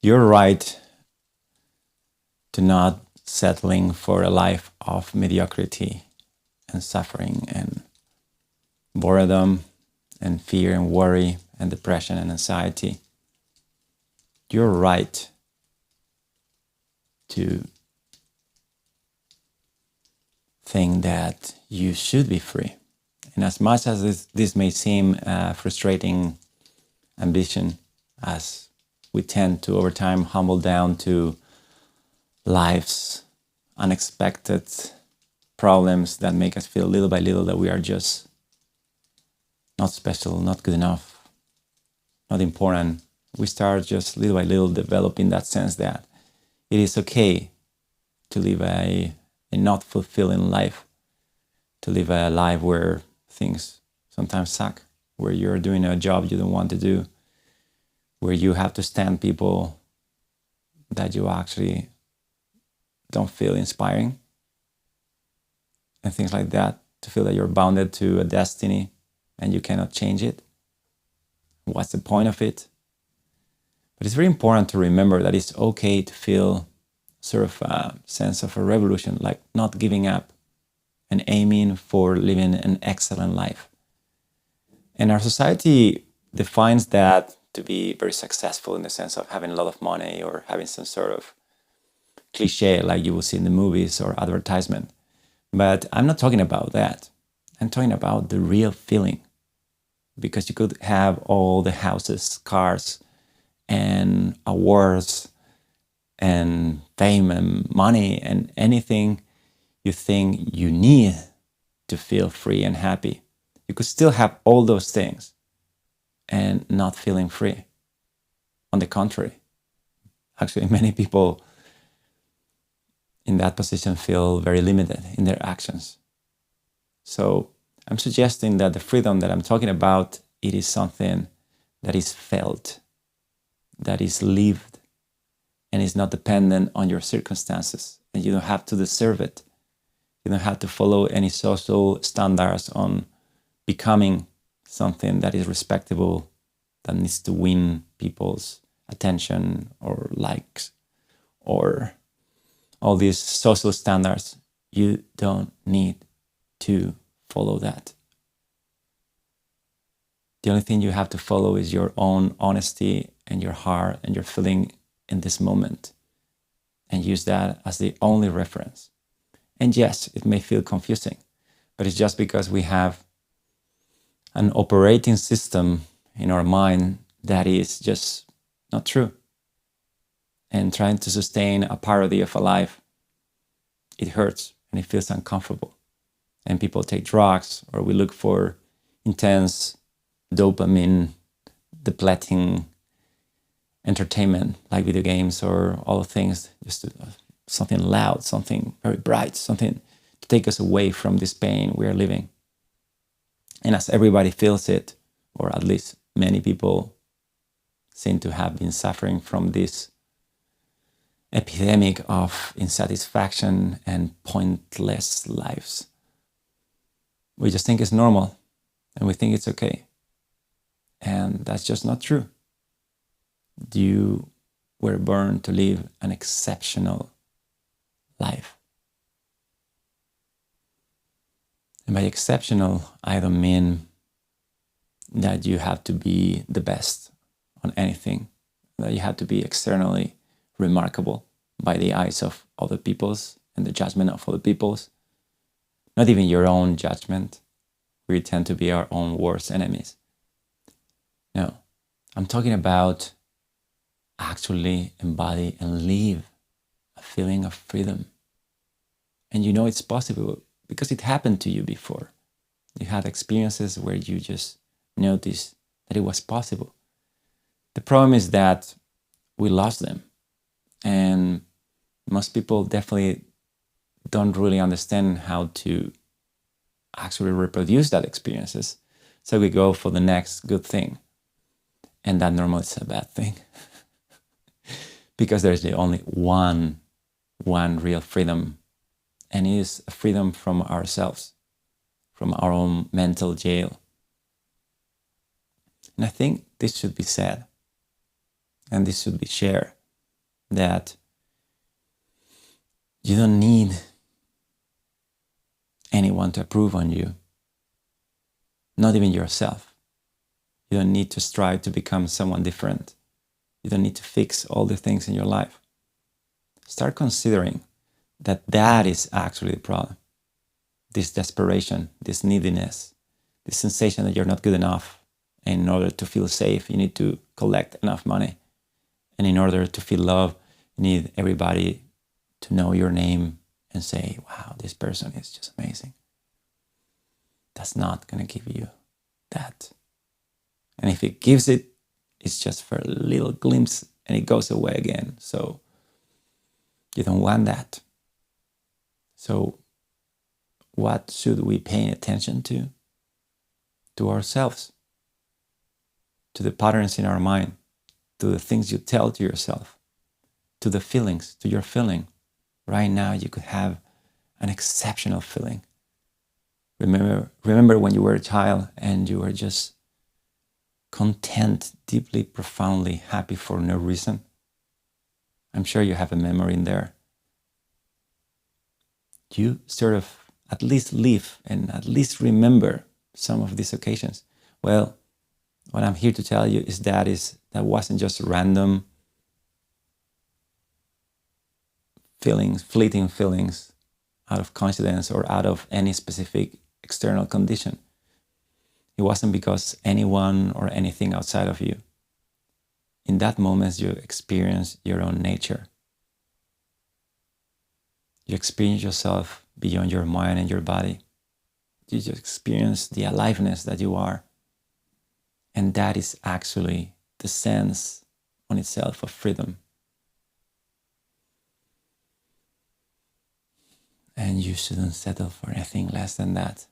You're right to not settling for a life of mediocrity and suffering and boredom and fear and worry and depression and anxiety. You're right to think that you should be free. And as much as this may seem a frustrating ambition, as we tend to over time humble down to life's unexpected problems that make us feel little by little that we are just not special, not good enough, not important. We start just little by little developing that sense that it is okay to live a not fulfilling life, to live a life where things sometimes suck, where you're doing a job you don't want to do, where you have to stand people that you actually don't feel inspiring, and things like that, to feel that you're bounded to a destiny and you cannot change it. What's the point of it? But it's very important to remember that it's okay to feel sort of a sense of a revolution, like not giving up and aiming for living an excellent life. And our society defines that to be very successful in the sense of having a lot of money or having some sort of cliche like you will see in the movies or advertisement. But I'm not talking about that. I'm talking about the real feeling. Because you could have all the houses, cars, and awards, and fame, and money, and anything you think you need to feel free and happy. You could still have all those things and not feeling free. On the contrary, actually, many people in that position feel very limited in their actions. So I'm suggesting that the freedom that I'm talking about, it is something that is felt, that is lived, and is not dependent on your circumstances. And you don't have to deserve it. You don't have to follow any social standards on becoming something that is respectable, that needs to win people's attention or likes, or all these social standards. You don't need to follow that. The only thing you have to follow is your own honesty and your heart and your feeling in this moment, and use that as the only reference. And yes, it may feel confusing, but it's just because we have an operating system in our mind that is just not true. And trying to sustain a parody of a life, it hurts and it feels uncomfortable. And people take drugs, or we look for intense dopamine depleting entertainment like video games or all things, just something loud, something very bright, something to take us away from this pain we are living. And as everybody feels it, or at least many people seem to have been suffering from this epidemic of insatisfaction and pointless lives, we just think it's normal and we think it's okay. And that's just not true. You were born to live an exceptional life. And by exceptional, I don't mean that you have to be the best on anything, that you have to be externally remarkable by the eyes of other people's and the judgment of other people's, not even your own judgment. We tend to be our own worst enemies. No, I'm talking about actually embody and live a feeling of freedom. And you know it's possible because it happened to you before. You had experiences where you just noticed that it was possible. The problem is that we lost them. And most people definitely don't really understand how to actually reproduce that experiences. So we go for the next good thing. And that normally is a bad thing. Because there's the only one real freedom. And it is a freedom from ourselves, from our own mental jail. And I think this should be said. And this should be shared. that you don't need anyone to approve on you, not even yourself. You don't need to strive to become someone different. You don't need to fix all the things in your life. Start considering that that is actually the problem. This desperation, this neediness, this sensation that you're not good enough. And in order to feel safe, you need to collect enough money. And in order to feel love, you need everybody to know your name and say, wow, this person is just amazing. That's not going to give you that. And if it gives it, it's just for a little glimpse and it goes away again. So you don't want that. So what should we pay attention to? To ourselves, to the patterns in our mind, to the things you tell to yourself, to the feelings, to your feeling. Right now you could have an exceptional feeling. Remember when you were a child and you were just content, deeply, profoundly happy for no reason? I'm sure you have a memory in there. You sort of at least live and at least remember some of these occasions. Well, what I'm here to tell you is that wasn't just random feelings, fleeting feelings out of coincidence or out of any specific external condition. It wasn't because anyone or anything outside of you. In that moment, you experience your own nature. You experience yourself beyond your mind and your body. You just experience the aliveness that you are. And that is actually the sense on itself of freedom. And you shouldn't settle for anything less than that.